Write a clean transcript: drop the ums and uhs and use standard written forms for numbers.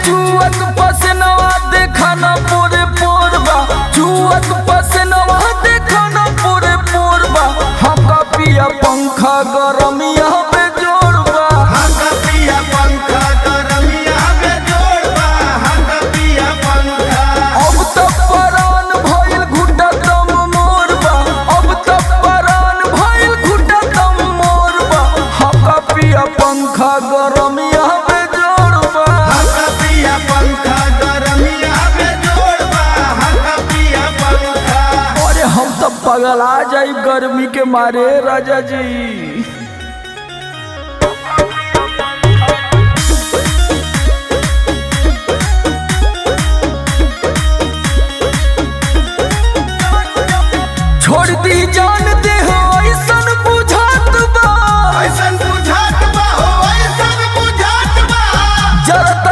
चुअत पसनवा देखा न पूरे पोरबा, चुअत पसनवा देखा न पूरे पोरबा। हका पिया पंखा गरमिया पे जोड़बा, हका पिया पंखा गरमिया पे जोड़बा, हका पिया पंखा। अब तक परान भइल घुटा दम मोरबा, अब तक परान भइल घुटा दम मोरबा। हका पिया पंखा गरमिया पे जोड़बा, हका पिया पंखा गरमिया पे जोड़बा, हका पिया पंखा। अरे हम तो पगला जाई गर्मी के मारे राजा जी।